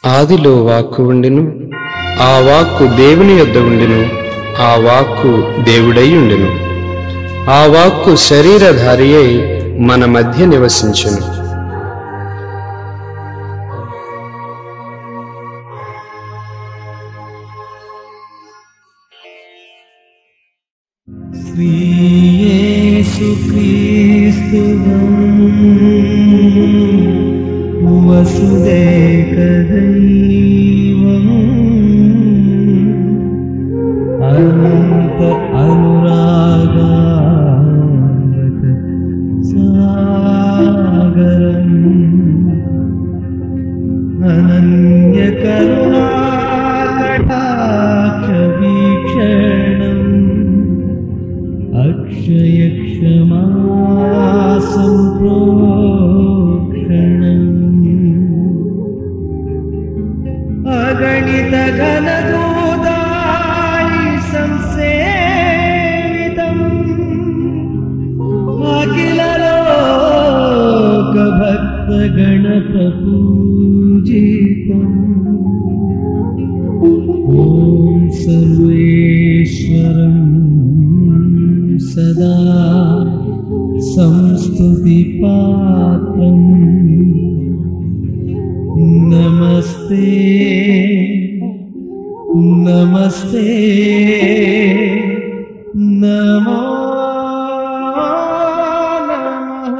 ఆదిలో వాక్కు ఉండెను, ఆ వాక్కు దేవుని యొద్ద ఉండెను, ఆ వాక్కు దేవుడై ఉండెను. ఆ వాక్కు శరీరధారి అయి మన మధ్య నివసించెను. శ్రీ యేసుక్రీస్తువం వసుదేకదైవం అనంత అనురాగావత సాగరం అనన్య కరుణాకటాక్ష వీక్షణం అక్షయ క్షమా సంప్రోక్షణం అగణిత ఘనదూతాయి సంసేవితం అఖిల లోక భక్త గణ ప్రపూజితం. ఓం సర్వేశ్వరం సదా సంస్తుతి పాత్రం నమస్తే నమస్తే నమో నమః.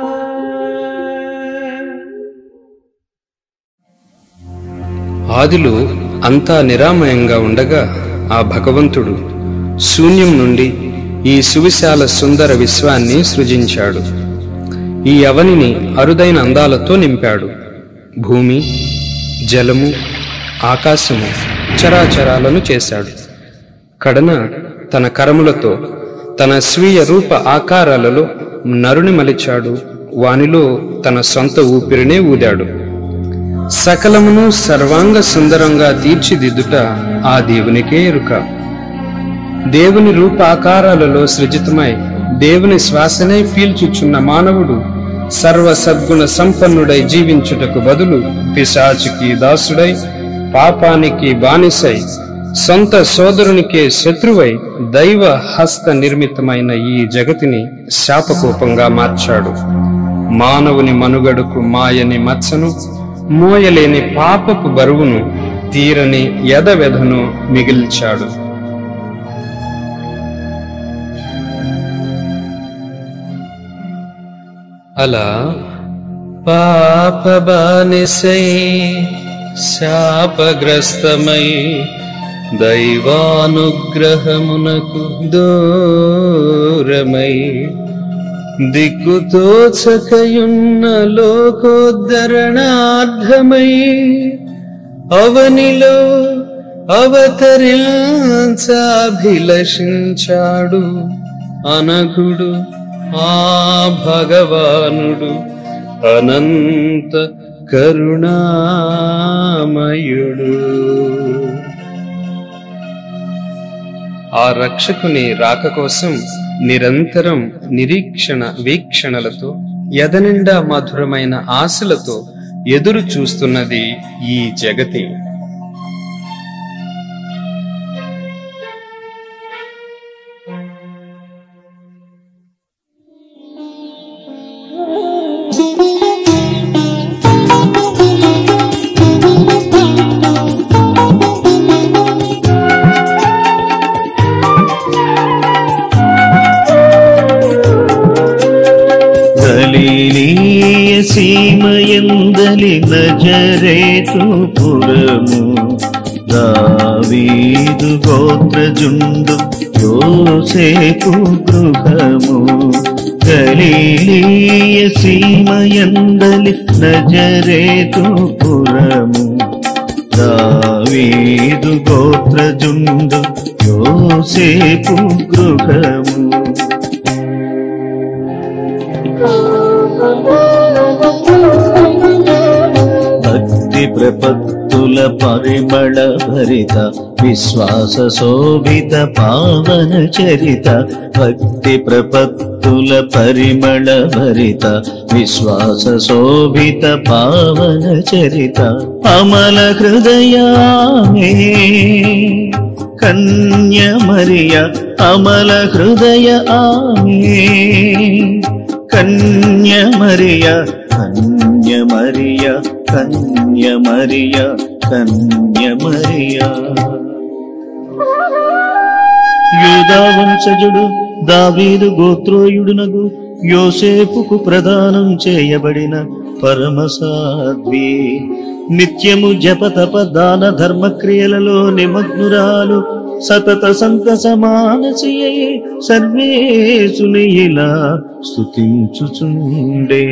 ఆదిలో అంతా నిరామయంగా ఉండగా ఆ భగవంతుడు శూన్యం నుండి ఈ సువిశాల సుందర విశ్వాన్ని సృజించాడు. ఈ అవనిని అరుదైన అందాలతో నింపాడు. భూమి, జలము, ఆకాశము, చరాచరాలను చేశాడు. కడన తన కరములతో తన స్వీయ రూప ఆకారాలలో నరుని మలిచాడు. వానిలో తన సొంత ఊపిరినే ఊదాడు. సకలమును సర్వాంగ సుందరంగా తీర్చిదిద్దుట ఆ దేవునికే ఎరుక. దేవుని రూప ఆకారాలలో సృజితమై దేవుని శ్వాసనే పీల్చుచున్న మానవుడు సర్వ సద్గుణ సంపన్నుడై జీవించుటకు బదులు పిశాచికి దాసుడై, పాపానికి బానిసై, సొంత సోదరునికే శత్రువై దైవ హస్త నిర్మితమైన ఈ జగతిని శాపకోపంగా మార్చాడు. మానవుని మనుగడకు మాయని మచ్చను, మోయలేని పాపపు బరువును, తీరని యదవెధను మిగిల్చాడు. అలా పాప బానిసై, శాపగ్రస్తమై, దైవానుగ్రహమునకు దూరమై, దిక్కుతోచకయున్న లోకోద్ధరణార్థమై అవనిలో అవతరించాభిలషించాడు అనఘుడు ఆ భగవానుడు, అనంత కరుణామయుడు. ఆ రక్షకుని రాక కోసం నిరంతరం నిరీక్షణ వీక్షణలతో, ఎదనిండా మధురమైన ఆశలతో ఎదురు చూస్తున్నది ఈ జగతి. గలిలయ సీమయందలి నజరేతు పురము, దావీదు గోత్రజుండు యోసేపు గృహము. గలిలయ సీమయందలి నజరేతు పురము, దావీదు గోత్రజుండు యోసేపు గృహము. భక్తి ప్రపత్తుల పరిమళ భరిత విశ్వాస శోభిత పావన చరిత భక్తి ప్రపత్తుల పరిమళ భరిత విశ్వాస శోభిత పావన చరిత అమల హృదయామే కన్య మరియ అమల హృదయ ఆమె కన్య మరియ కన్య మరియ కన్య మరియ కన్య మరియ యూదా వంశజుడు దావీదు గోత్రోయుడునగు యోసేపుకు ప్రదానం చేయబడిన పరమసాధ్వి నిత్యము జపతప దాన ధర్మక్రియలలో నిమగ్నురాలు సతత సంతస మానసియై సర్వేసుని ఇలా స్తుతించుచుండే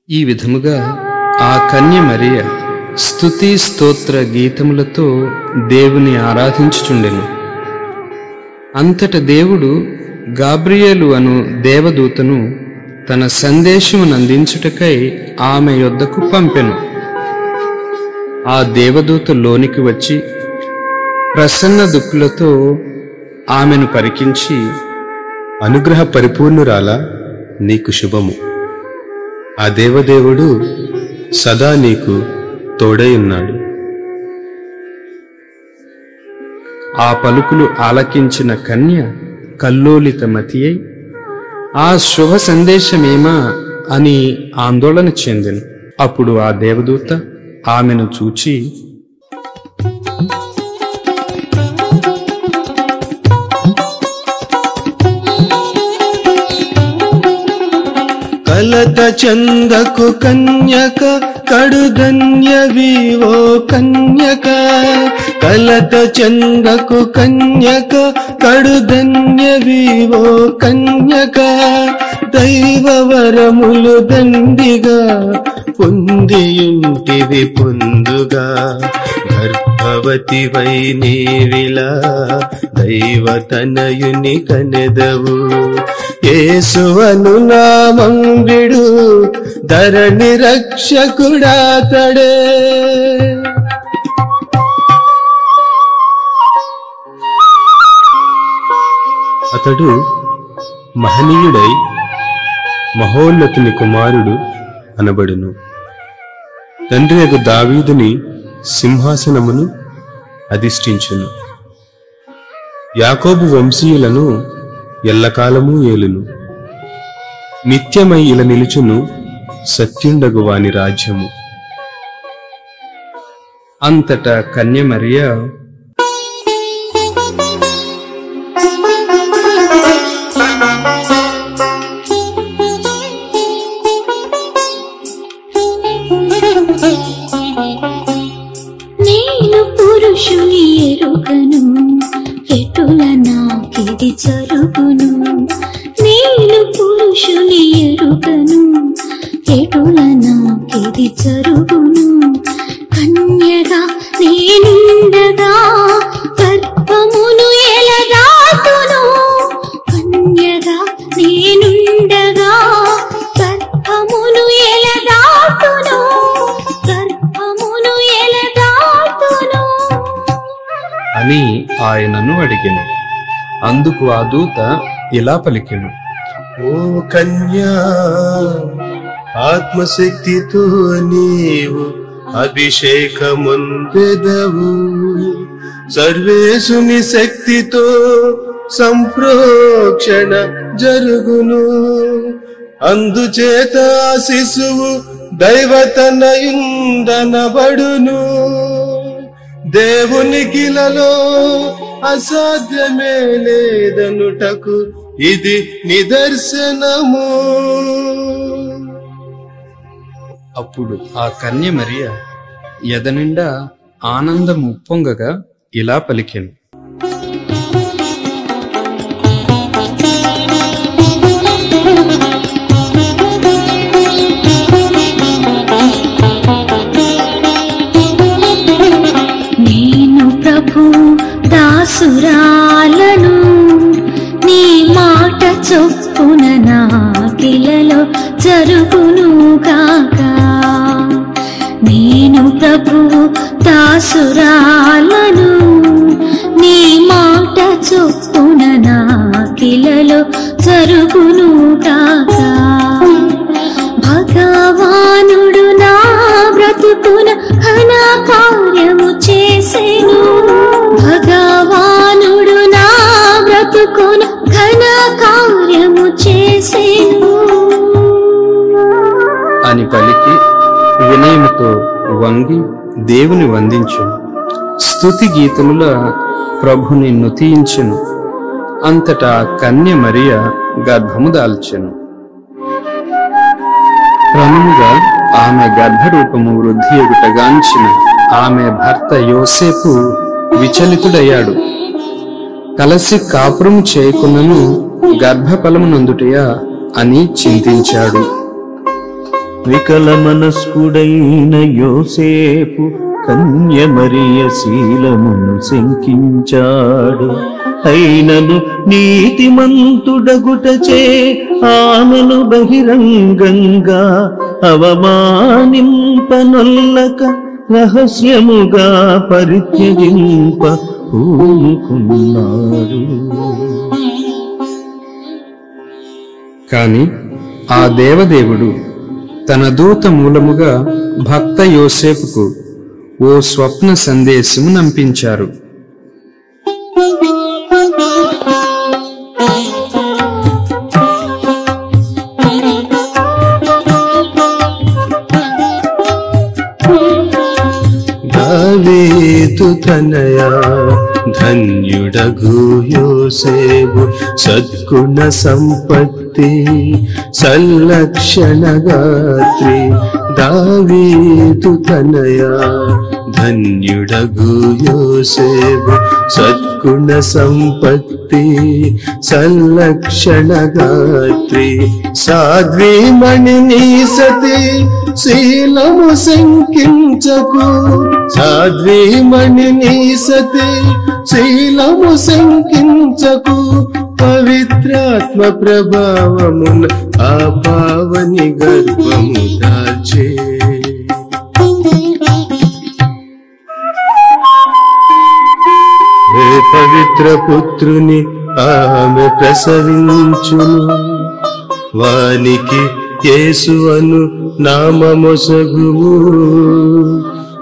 ఈ విధముగా ఆ కన్య మరియ స్తుతి స్తోత్ర గీతములతో దేవుని ఆరాధించుచుండెను. అంతట దేవుడు గాబ్రియేలు అను దేవదూతను తన సందేశమునందించుటకై ఆమె యొద్దకు పంపెను. ఆ దేవదూత లోనికి వచ్చి ప్రసన్న దుఃఖులతో ఆమెను పరికించి, అనుగ్రహ పరిపూర్ణురాలా, నీకు శుభము. ఆ దేవదేవుడు సదా నీకు తోడై ఉన్నాడు. ఆ పలుకులు ఆలకించిన కన్య కల్లోలితమతి అయి ఆ శుభ సందేశమేమా అని ఆందోళన చెందెను. అప్పుడు ఆ దేవదూత ఆమెను చూచి, కలత చందకు కన్యక కడుధన్యవివో కన్యక, కలత చందకు కన్యక కడుధన్యవివో కన్యక, దైవవరములు దండిగా పొందియుంటివి పొందుగా, గర్భవతివై నీవిలా దైవతనయుని కనెదవు. యేసువను నామం విడు, ధరణి రక్షకుడాతడే. అతడు మహనీయుడై మహోన్నతుని కుమారుడు అనబడును. తండ్రియగు దావీదుని సింహాసనమును అధిష్ఠించును. యాకోబు వంశీయులను ఎల్లకాలము ఏలును. నిత్యమై ఇలా నిలుచును సత్యుండగు వాని రాజ్యము. అంతటా కన్య మరియా, నేను పురుషుని ఎరుగను, ఎటుల నాకిది జరుగును. నేను పురుషుని ఎరుగను, ఎటుల నాకిది జరుగును. కన్యగా నేనుండగా గర్భమును ఎలదాతును. కన్యగా నేనుండగా గర్భమును ఎలదాతును. గర్భమును ఎలదాతును అని ఆయనను అడిగెను. అందుకు ఆ దూత ఇలా పలికెను, ఓ కన్యా, ఆత్మశక్తితో నీవు అభిషేకముందెదవు. సర్వేశుని శక్తితో సంప్రోక్షణ జరుగును. అందుచేత శిశువు దైవతనయుందనబడును. దేవునికిలలో అసాధ్యమే లేదనుటకు ఇది నిదర్శనము. అప్పుడు ఆ కన్య మరియా ఎదనిండా ఆనందం ఉప్పొంగగా ఇలా పలికెను, నేను ప్రభు దాసురాలను, నీ మాట చొప్పున నాకిలలో జరుగును గాక. నేను ప్రభు దాసురాలను, నీ మాట చొప్పున నాకిలలో జరుగును గాక. భగవానుడు నా బ్రతుకున ఘన కార్యము చేసెను. భగవానుడు నా బ్రతుకున ఘన కార్యము చేసెను అని పలికి వినయముతో వంగి దేవుని వందించెను. స్తుతి గీతముల ప్రభుని నుతించెను. అంతటా కన్య మరియా గర్భము దాల్చెను. క్రమముగా ఆమె గర్భరూపము వృద్ధి ఎగుటగాంచిన ఆమె భర్త యోసేపు విచలితుడయ్యాడు. కలసి కాపురము చేయకున్నను గర్భఫలమునందుటయా అని చింతించాడు. వికల మనస్కుడైన యోసేపు కన్యమరియ శీలమును శంకించాడు. అయినను నీతిమంతుడగుటచే ఆమెను బహిరంగంగా అవమానింపనొల్లక రహస్యముగా పరిత్యజింప పూనుకున్నాడు. కాని ఆ దేవదేవుడు తన దూత మూలముగా భక్త యోసేపుకు ఓ స్వప్న సందేశము నంపించారు. దావీదు తనయా ధన్యుడగు యోసేపు సద్గుణ సంపత్తి సల్లక్షణ గాత్రి. దావీదు తనయా ధన్యుడగు యోసేపు సద్గుణ సంపత్తి సల్లక్షణ గాత్రి. సాధ్వీమణి నీ సతి శీలము శంకించకు. సాధ్వీమణి నీ సతి శీలము శంకించకు. పవిత్రాత్మ ప్రభావమున ఆ పావని గర్భము దాల్చే. పవిత్ర పుత్రుని ఆమె ప్రసవించును. వానికి యేసు అను నామమొసగుము.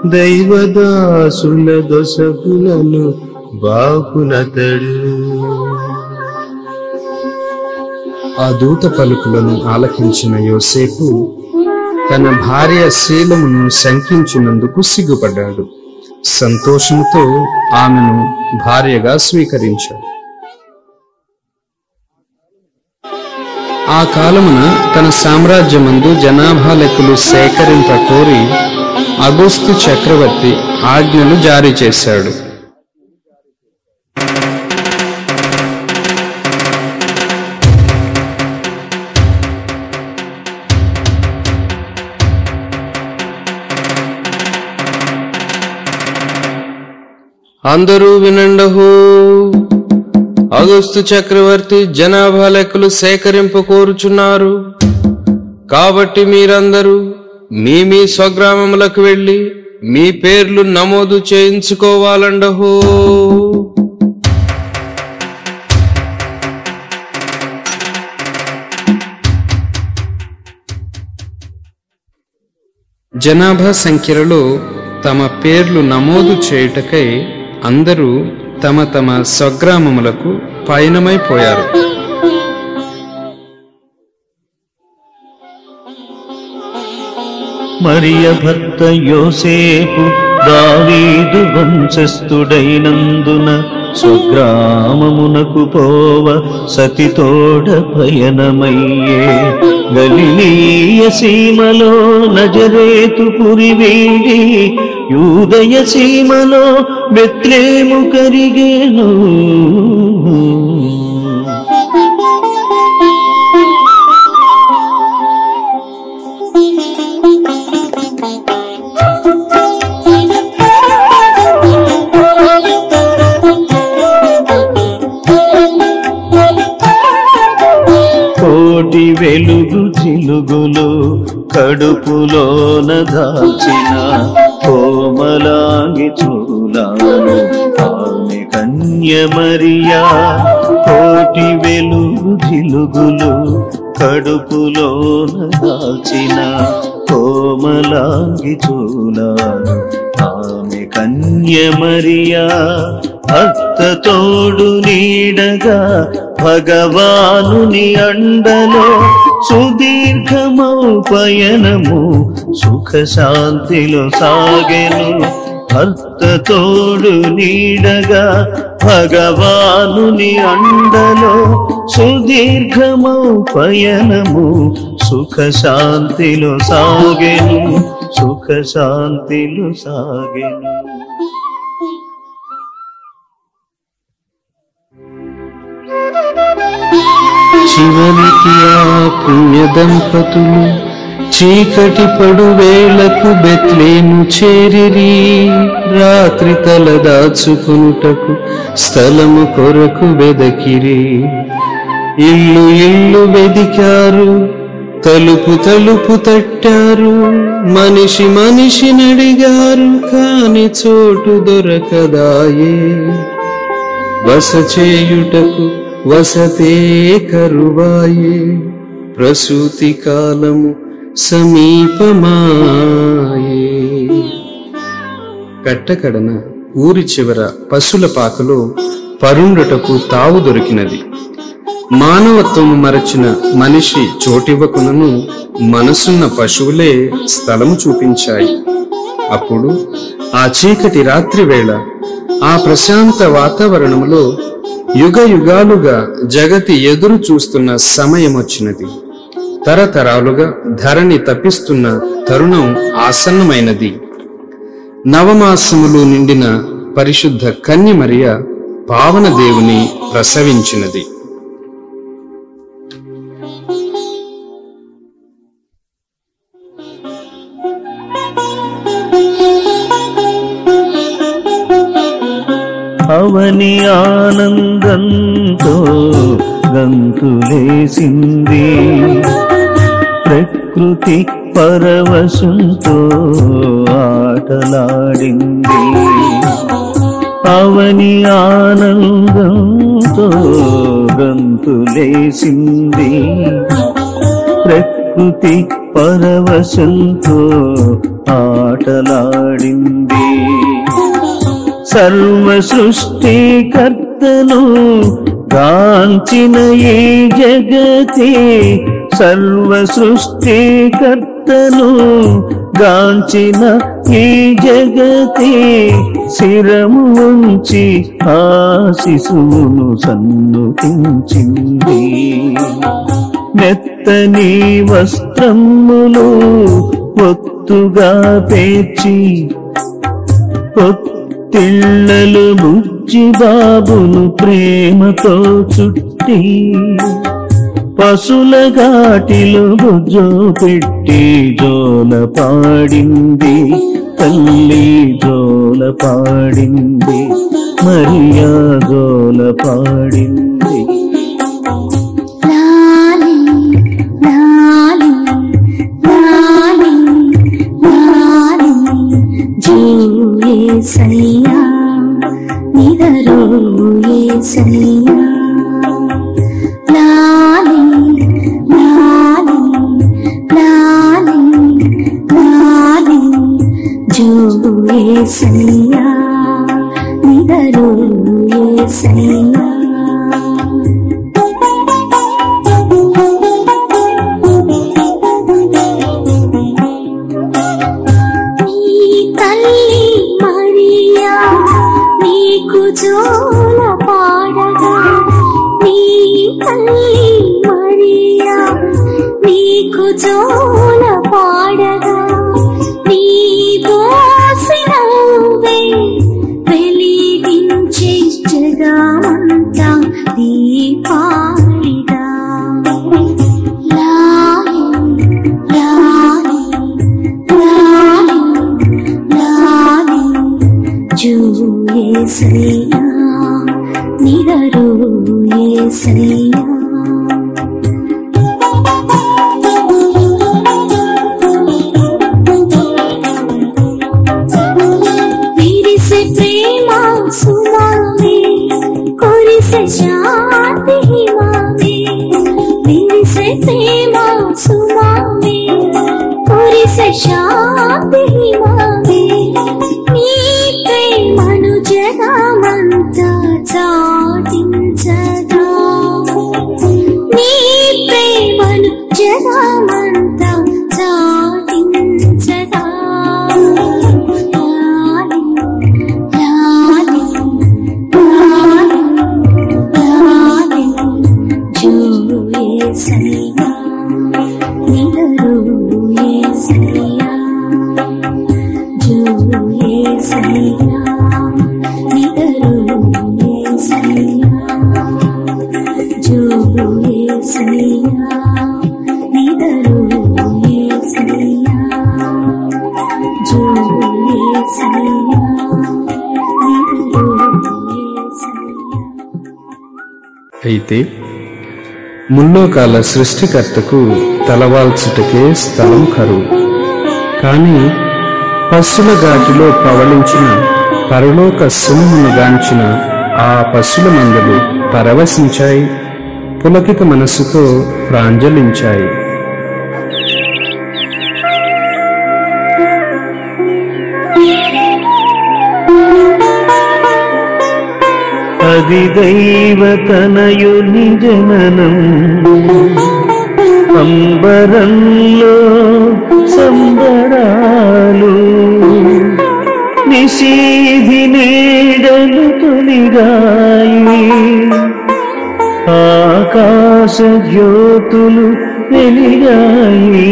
దైవదాసుల దొసగులను బాపునతడు. ఆ దూత పలుకులను ఆలకించిన యోసేపు తన భార్య శీలమును శంకించినందుకు సిగ్గుపడ్డాడు. సంతోషముతో ఆమెను భార్యగా స్వీకరించాడు. ఆ కాలమున తన సామ్రాజ్యమందు జనాభా లెక్కలు సేకరింప కోరి అగస్తు చక్రవర్తి ఆజ్ఞలు జారీ చేశాడు. అందరూ వినండహో, అగస్తు చక్రవర్తి జనాభా లెక్కలు సేకరింప కోరుచున్నారు. కాబట్టి మీరందరూ మీ మీ స్వగ్రామములకు వెళ్లి మీ పేర్లు నమోదు చేయించుకోవాలండహో. జనాభా సంఖ్యలలో తమ పేర్లు నమోదు చేయుటకై అందరూ తమ తమ స్వగ్రామములకు పయనమైపోయారు. మరియ భర్త యోసేపు దావీదు వంశస్థుడైనందున స్వగ్రామమునకు పోవ సతితోడ పయనమయ్యే. గలిలీయ సీమలో నజరేతు పురి వీడి యూదయ సీమలో బెత్లెహేము కరిగేను. కోటి వెలుగు చిలుగులు కడుపులోన దాచిన కోమలాంగి చూలాను ఆమె కన్య మరియా. కోటి వెలుగు చిలుగులు కడుపులోన దాచిన కోమలాంగి చూలాను ఆమె కన్య మరియా. భక్త తోడు నీడగా భగవానుని అండలో సుదీర్ఘమౌ పయనము సుఖ శాంతిలో సాగెను. భక్త తోడు నీడగా భగవానుని అండలో సుదీర్ఘమౌ పయనము సుఖ శాంతిలో సాగెను. సుఖ శాంతిలో సాగెను. చివరికి ఆ పుణ్య దంపతులు చీకటి పడు వేళకు బెత్లేము చేరిరి, రాత్రి తల దాచుకునుటకు స్థలము కొరకు వెదకిరి. ఇల్లు ఇల్లు వెదికారు, తలుపు తలుపు తట్టారు, మనిషి మనిషినడిగారు, కాని చోటు దొరకదాయే. బస చేయుటకు వసతే కరువాయే, ప్రసూతి కాలము సమీపమాయే. కట్టకడన ఊరి చివర పశుల పాకలో పరుండుటకు తావు దొరికినది. మానవత్వము మరచిన మనిషి చోటివ్వకునను మనసున్న పశువులే స్థలము చూపించాయి. అప్పుడు ఆ చీకటి రాత్రి వేళ ఆ ప్రశాంత వాతావరణములో యుగ యుగాలుగా జగతి ఎదురు చూస్తున్న సమయం వచ్చినది. తరతరాలుగా ధరణి తప్పిస్తున్న తరుణం ఆసన్నమైనది. నవమాసములు నిండిన పరిశుద్ధ కన్య మరియ పావన దేవుని ప్రసవించినది. అవని ఆనందంతో గంతులేసింది, ప్రకృతి పరవశంతో ఆటలాడింది. అవని ఆనందంతో గంతులేసింది, ప్రకృతి పరవశంతో ఆటలాడింది. సర్వ సృష్టికర్తను గాంచిన ఈ జగతి, సర్వ సృష్టికర్తను గాంచిన ఈ జగతి, శిరము ఉంచి ఆ శిశువును సన్నుతించింది. మెత్తని వస్త్రములు ఒత్తుగా పేర్చి, పిల్లలు బుజ్జి బాబును ప్రేమతో చుట్టి, పశుల ఘాటిలో బుజ్జో పెట్టి జోల పాడింది. తల్లి జోల పాడింది, మరియా జోల పాడింది. ఏసయ్యా నిదరో ఏసయ్యా, లాలి లాలి లాలి లాలి జో ఏసయ్యా నిదరో ఏసయ్యా. జోల పాడగా నీ తల్లి మరియా, నీకు జోల పాడగా నీ బోసినవే వెలిగించే జగమంతా దీపాలిగా. లాలి లాలి లాలి లాలి జో ఏసయ్యా నిదరో ఏసయ్యా. విరిసే ప్రేమ సుమామే, కురిసే శాంతి హిమామే. విరిసే ప్రేమ సుమామే, కురిసే శాంతి హిమామే. నీ ప్రేమను జగమంతా చాటించగా, నీ ప్రేమను జగమంతా చాటించగా. లాలి లాలి లాలి లాలి జో ఏసయ్యా నిదరో ఏసయ్యా. యేసయ్యా నిదురు యేసయ్యా. అయితే ముల్లోకాల సృష్టికర్తకు తలవాల్చుటకే స్థలం కరువు. కాని పశుల ఘాటిలో పవళించిన పరలోక సింహమును గాంచిన ఆ పశుల మందలు పరవశించాయి, పులకిత మనస్సుతో ప్రాంజలించాయి. అది దైవతనయుని జననం, అంబరంలో సంబరాలు, నిశీధి నీడలు తొలిగాయి, ఆకాశ జ్యోతులు వెలిగాయి.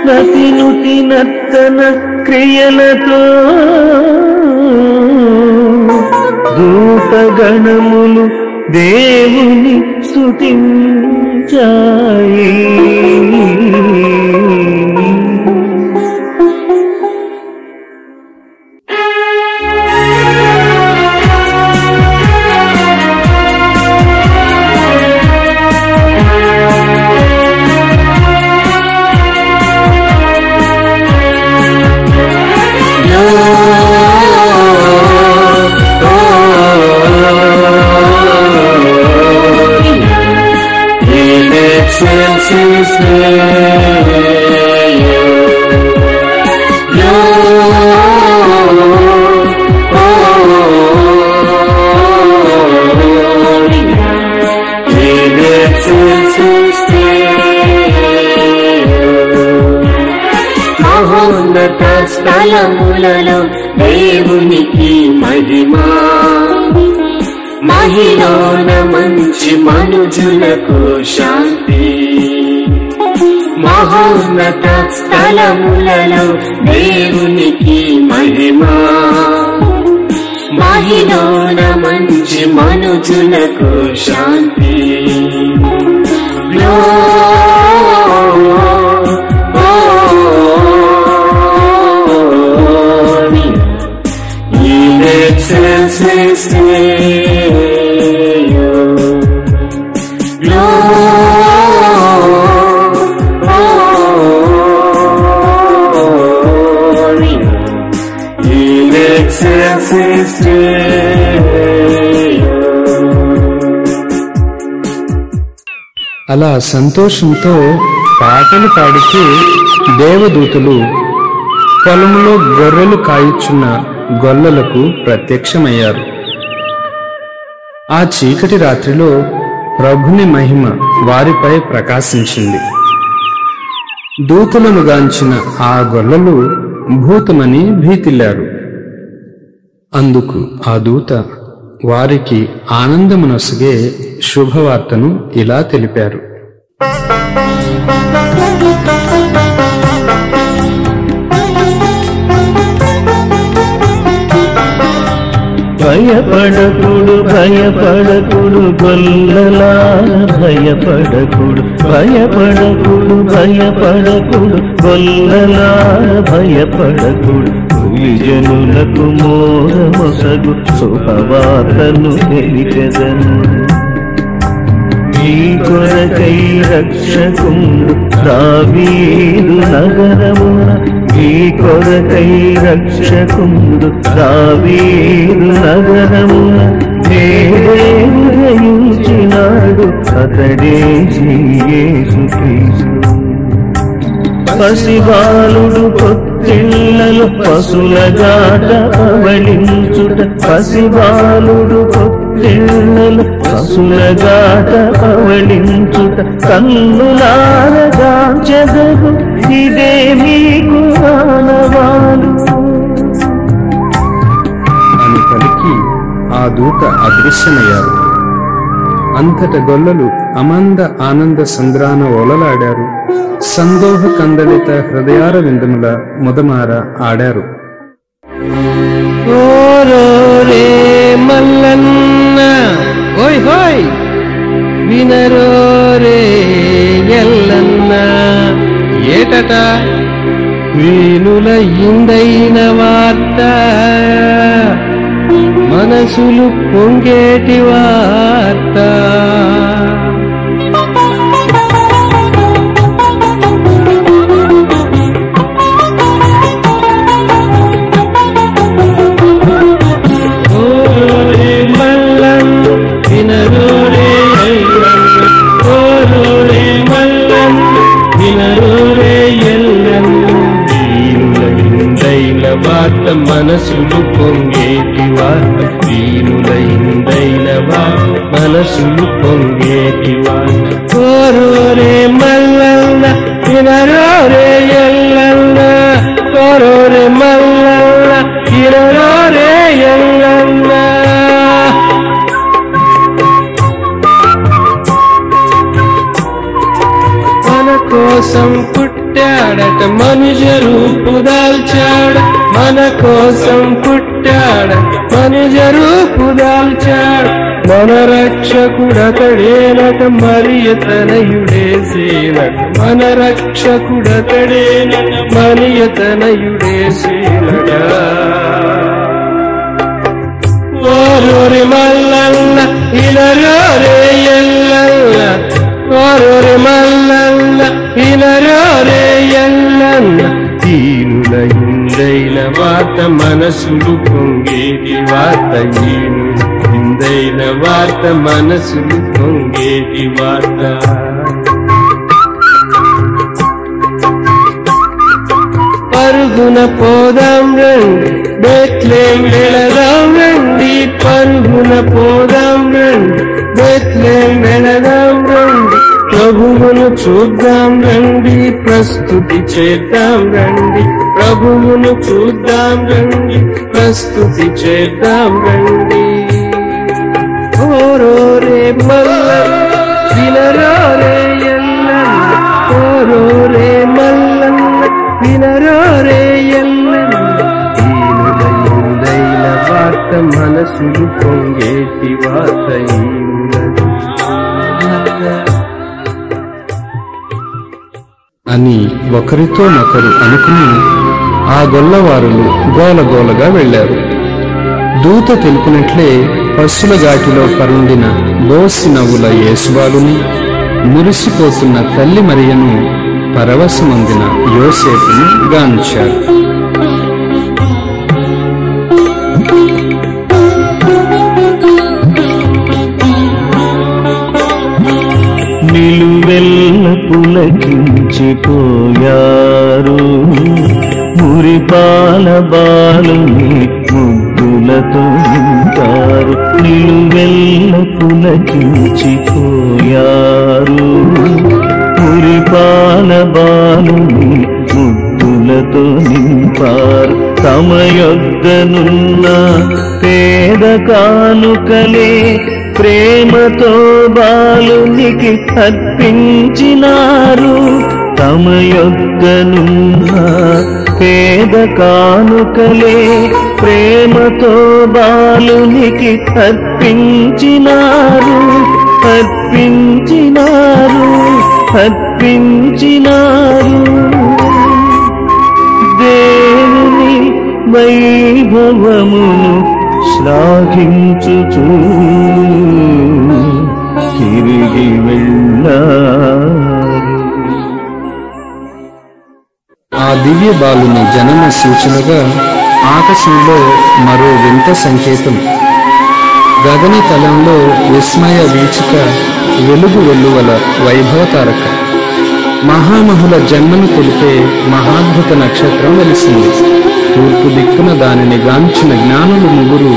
నతినుతి నర్తన క్రియలతో దూతగణములు దేవుని స్తుతించాయి. మహోన్నత స్థలములలో దేవునికి మహిమా, మహిళన మంచి మనుజులకు శాంతి. మహోన్నత స్థలములలో దేవునికి మహిమా, మహిళన మంచి మనుజులకు శాంతి. అలా సంతోషంతో పాటలు పాడుతూ దేవదూతలు పొలంలో గొర్రెలు కాయుచున్న గొల్లలకు ప్రత్యక్షమయ్యారు. ఆ చీకటి రాత్రిలో ప్రభుని మహిమ వారిపై ప్రకాశించింది. దూతలను గాంచిన ఆ గొల్లలు భూతమని భీతిల్లారు. అందుకు ఆ దూత వారికి ఆనందమునొసగే శుభవార్తను ఇలా తెలిపారు. భయపడకుడు భయపడకుడు గొల్లలా, భయపడకుడు భయపడకుడు భయపడకుడు గొల్లలా, భయపడకుడు. జనులకు మోరమొసగు శుభవార్తను తెలిపెదను. ఈ కొరకై రక్షకుండు దావీదు నగరమున, ఈ కొరకై రక్షకుండు దావీదు నగరమున. దేవుడయుచినాడు అతడే యేసుక్రీస్తు. పసిబాలుడు పొత్తిళ్లలో పశుల గాట పవళించుట, పసిబాలుడు పొత్తిళ్లలో పశుల గాట పవళించుట. కన్నులారగాంచెదగు ఇదే మీకు ఆనవాలు అని పలికి ఆ దూత అదృశ్యమయ్యారు. అంతట గొల్లలు అమంద ఆనంద సంద్రాన ఓలలాడారు. సందోహ కందళిత హృదయార విందముల ముదమార ఆడారు. ఓరోరే మల్లన్న ఓయ్ హోయ్ వినరోరే ఎల్లన్న, ఏట ఏమిటట? వీణుల ఇందైన వార్త, మనసులు పొంగేటి వార్త. మనసులు పొంగేటి వార్త, దీనులైందైన వార్త, మనసులు పొంగేటి వార్త. కోరోరే మల్లన్న వినరోరే ఎల్లన్న, కోరోరే మల్లన్న వినరోరే ఎల్లన్న. మన కోసం పుట్టాడట మనుజ రూపు దాల్చాడ, మన కోసం పుట్టాడ మనుజ రూపు దాల్చాడ. మన రక్షకుడతడేనట మరియ తనయుడేసేనట, మన రక్షకుడతడేనట మరియ తనయుడేసేనట. ఓరోరి మల్లన్న ఇనరోరే ఎల్లన్న, ఓరోరి మల్లన్న ఇనరోరే ఎల్లన్న. దీనులైందైన వార్త, మనసులు పొంగేటి వార్త, ఇందైన వార్త, మనసులు పొంగేటి వార్త. పరుగున పోదాం రండి, బెత్లెహేం వెళదాం రండి, పరుగున పోదాం రండి, బెత్లెహేం వెళదాం రండి. ప్రభువును చూద్దాం రండి, ప్రస్తుతి చేద్దాం రండి, ప్రభువును చూద్దాం రండి, ప్రస్తుతి చేద్దాం రండి. ఓరోరే మల్లన్న వినరోరే ఎల్లన్న, ఓరోరే మల్లన్న వినరోరే ఎల్లన్న. దీనులైందైన వార్త, మనసులు పొంగేటి వార్త, అని ఒకరితో ఒకరు అనుకుని ఆ గొల్లవారులు గోలగోలగా వెళ్లారు. దూత తెలిపినట్లే పశుల ఘాటిలో పరుండిన బోసి నవ్వుల యేసుబాలుని, మురిసిపోతున్న తల్లి మరియను, పరవశమొందిన యోసేపును గాంచారు. నిలువెల్ల పులకించిపోయారు, మురిపాల బాలుని ముద్దులతో నింపారు. నిలువెల్ల పులకించిపోయారు, మురిపాల బాలుని ముద్దులతో నింపారు. తమ యొద్దనున్న పేద కానుకలే ప్రేమతో బాలునికి అర్పించినారు. తమ యొద్దనున్న పేద కానుకలే ప్రేమతో బాలునికి అర్పించినారు, అర్పించినారు, అర్పించినారు. దేవుని వైభవమును శ్లాఘించుచు తిరిగి వెళ్ళారు. ఆ దివ్య బాలుని జనన సూచనగా ఆకాశంలో మరో వింత సంకేతం. గగని తలంలో విస్మయ వీచిక, వెలుగు వెల్లువల వైభవతారక, మహామహుల జన్మను తెలిపే మహాద్భుత నక్షత్రం వెలిసింది. తూర్పు దిక్కున దానిని గాంచిన జ్ఞానులు ముగ్గురు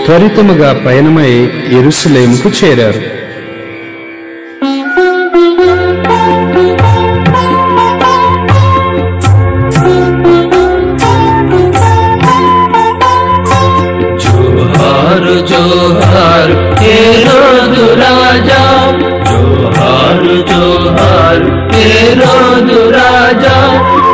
త్వరితముగా పయనమై యెరూషలేముకు చేరారు. జోహారు జోహారు హేరోదు రాజా, జోహారు జోహారు హేరోదు రాజా.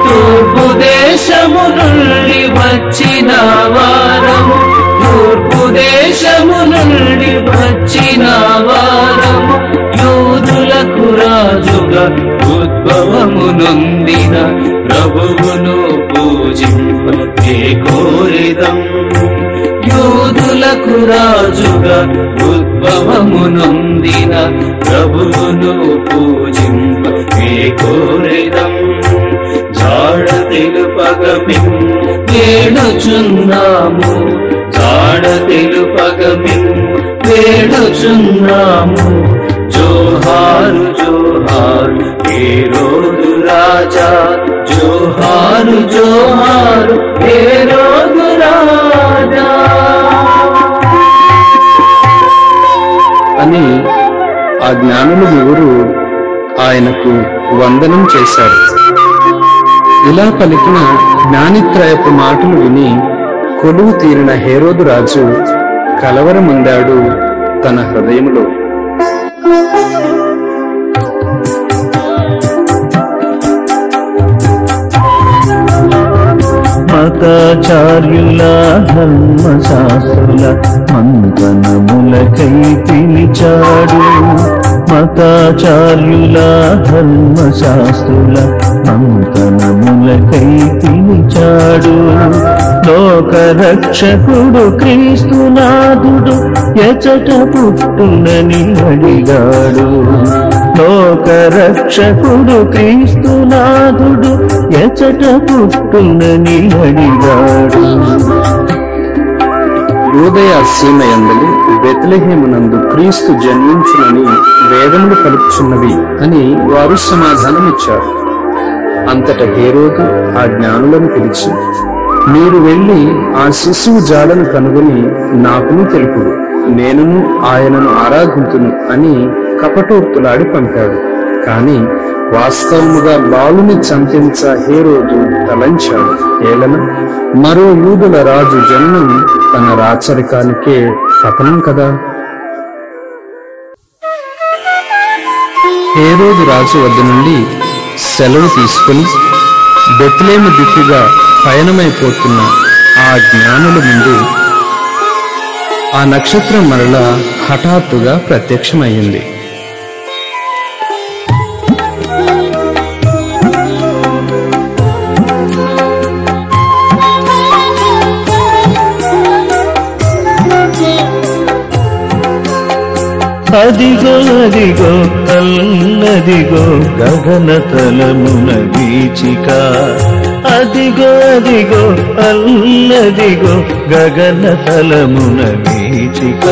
తూర్పు దేశము నుండి వచ్చిన వారము, తూర్పు దేశము నుండి వచ్చిన వారము. యూదులకు రాజుగా ఉద్భవమునొందిన ప్రభువును పూజింపే కోరిదం. యూదులకు రాజుగా ఉద్భవమునొందిన ప్రభువును పూజింపే కోరిదం. జాడ తెలుపగమిం వేడుచున్నాము, జాడ తెలుపగమిం వేడుచున్నాము. జోహారు జోహారు హేరోదు రాజా, జోహారు జోహారు హేరోదు రాజా అని ఆ జ్ఞానులు ముగ్గురు ఆయనకు వందనం చేశారు. ఇలా పలికిన జ్ఞానిత్రయపు మాటలు విని కొలువు తీరిన హేరోదు రాజు కలవరముందాడు తన హృదయములో. మతాచార్యుల ధర్మశాస్త్రుల మంతనములకై పిలిచాడు. మతాచార్యుల ధర్మశాస్త్రుల మంతనములకై పిలిచాడు. లోకరక్షకుడు క్రీస్తునాథుడు ఎచట పుట్టునని అడిగాడు. లోకరక్షకుడు క్రీస్తునాథుడు ఎచట పుట్టునని అడిగాడు. యూదయ సీమయందలి బెత్లెహేమునందు క్రీస్తు జన్మించునని వేదములు పలుకుచున్నవి అని వారు సమాధానమిచ్చారు. అంతట హేరోదు ఆ జ్ఞానులను పిలిచి, మీరు వెళ్లి ఆ శిశువు జాడను కనుగొని నాకును తెలుపుడు, నేనును ఆయనను ఆరాధింతును అని కపటోక్తులాడి పంపాడు. కాని వాస్తవముగా బాలుని చంపించ హేరోదు తలంచాడు. ఏలన మరో యూదుల రాజు జన్మం తన రాచరికానికే పతనం కదా. హేరోదు రాజు వద్ద నుండి సెలవు తీసుకుని బెత్లెహేము దిక్కుగా పయనమైపోతున్న ఆ జ్ఞానుల ముందు ఆ నక్షత్రం మరలా హఠాత్తుగా ప్రత్యక్షమయ్యింది. అదిగో అదిగో అల్లదిగో గగనతలమున వీచిక. అదిగో అదిగో అల్లదిగో గగనతలమున వీచిక.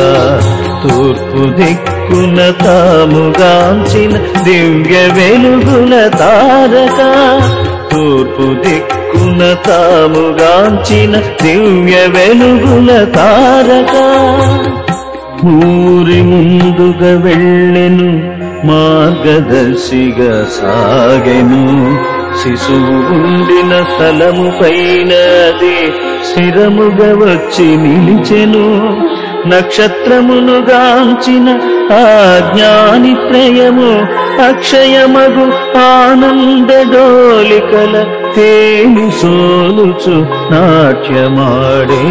తూర్పు దిక్కున తాముగాంచిన దివ్య వెలుగుల తారక. తూర్పు దిక్కున తాముగాంచిన దివ్య వెలుగుల తారక. ఊరి ముందుగా వెళ్ళెను, మార్గదర్శిగా సాగెను. శిశువు ఉండిన స్థలము పైన అది స్థిరముగా వచ్చి నిలిచెను. నక్షత్రమును గాంచిన ఆ జ్ఞాని త్రయము అక్షయమగు ఆనంద డోలికల తేలి సోలుచు నాట్యమాడే.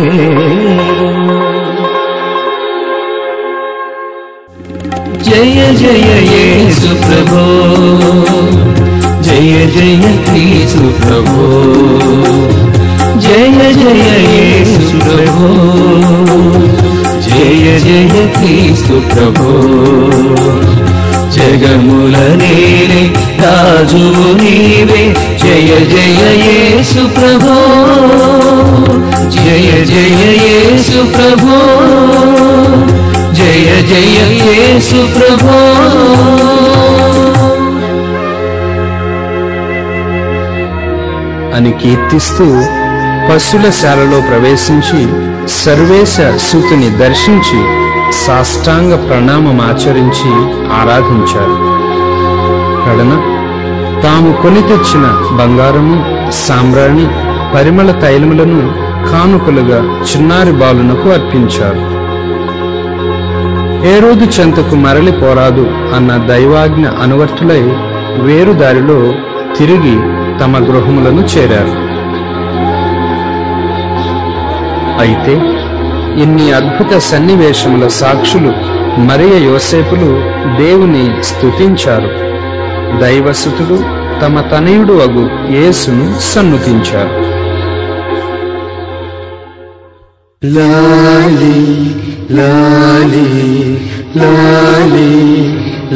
జయ జయ యేసు ప్రభో, జయ జయ క్రీస్తు ప్రభో, జయ జయ యేసు ప్రభో, జయ జయ క్రీస్తు ప్రభో. జగముల నేనే రాజువు నీవే, జయ జయ యేసు ప్రభో, జయ జయ యేసు ప్రభో, జయ జయ యేసు ప్రభో. అని కీర్తిస్తూ పశుల శాలలో ప్రవేశించి సర్వేశ సూతుని దర్శించి సాష్టాంగ ప్రణామమాచరించి ఆరాధించారు. కడన తాము కొని తెచ్చిన బంగారము, సాంబ్రాణి, పరిమళ తైలములను కానుకలుగా చిన్నారి బాలునకు అర్పించారు. హేరోదు చెంతకు మరలి పోరాదు అన్న దైవాజ్ఞ అనువర్తులై వేరు దారిలో తిరిగి తమ గృహములను చేరారు. అయితే ఇన్ని అద్భుత సన్నివేశముల సాక్షులు మరియ యోసేపులు దేవుని స్తుతించారు. దైవసుతుడు తమ తనయుడు అగు యేసును సన్నుతించారు. లాలి లాలి లాలి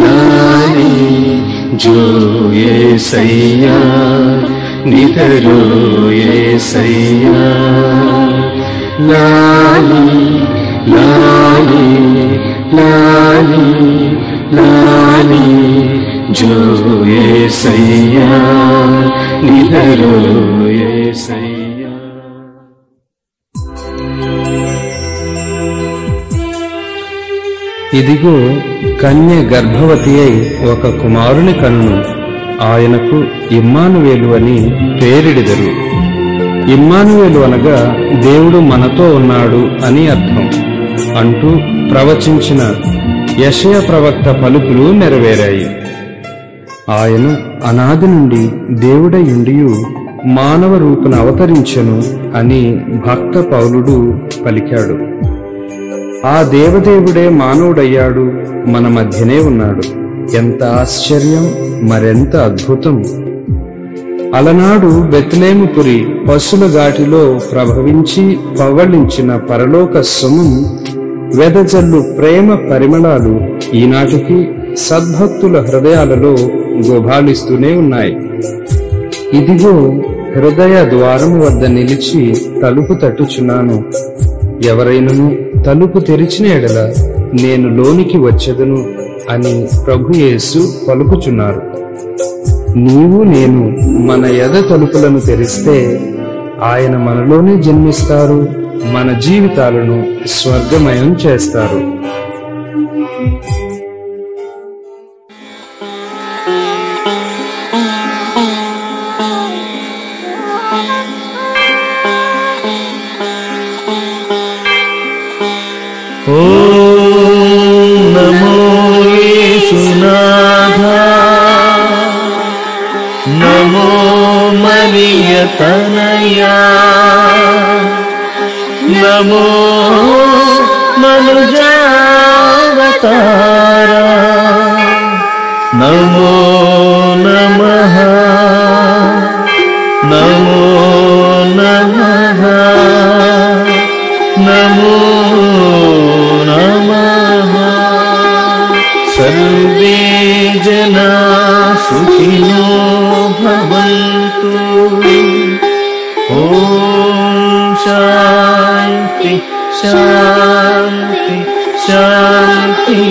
లాలి జో యేసయ్యా నిధరో యేసయ్యా లాలి లాలి లాలి లాలి జో యేసయ్యా నిధరో యేసయ్యా. ఇదిగో కన్య గర్భవతి అయి ఒక కుమారుని కనును, ఆయనకు ఇమ్మానువేలు అని పేరిడిదరు. ఇమ్మానువేలు అనగా దేవుడు మనతో ఉన్నాడు అని అర్థం అంటూ ప్రవచించిన యెషయా ప్రవక్త పలుకులు నెరవేరాయి. ఆయన అనాది నుండి దేవుడయుండియు మానవ రూపున అవతరించెను అని భక్త పౌలుడు పలికాడు. ఆ దేవదేవుడే మానవుడయ్యాడు, మన మధ్యనే ఉన్నాడు. ఎంత ఆశ్చర్యం, మరెంత అద్భుతం! అలనాడు బెత్లెహేముపురి పశుల ఘాటిలో ప్రభవించి పవ్వళించిన పరలోక సొమ్ము వెదజల్లు ప్రేమ పరిమళాలు ఈనాటికి సద్భక్తుల హృదయాలలో గోభాళిస్తూనే ఉన్నాయి. ఇదిగో హృదయ ద్వారము వద్ద నిలిచి తలుపు తట్టుచున్నాను. ఎవరైనను తలుపు తెరిచిన ఎడల నేను లోనికి వచ్చెదను అని ప్రభుయేసు పలుకుచున్నారు. నీవు నేను మన ఎద తలుపులను తెరిస్తే ఆయన మనలోనే జన్మిస్తారు, మన జీవితాలను స్వర్గమయం చేస్తారు. ఓం నమో యేసునాథా, నమో మరియ తనయా, నమో మనుజావతారా, నమో నమః నమో నమః నమో నమః. సర్వే జనా సుఖినో భవంతు. ఓం శాంతి శాంతి శాంతి.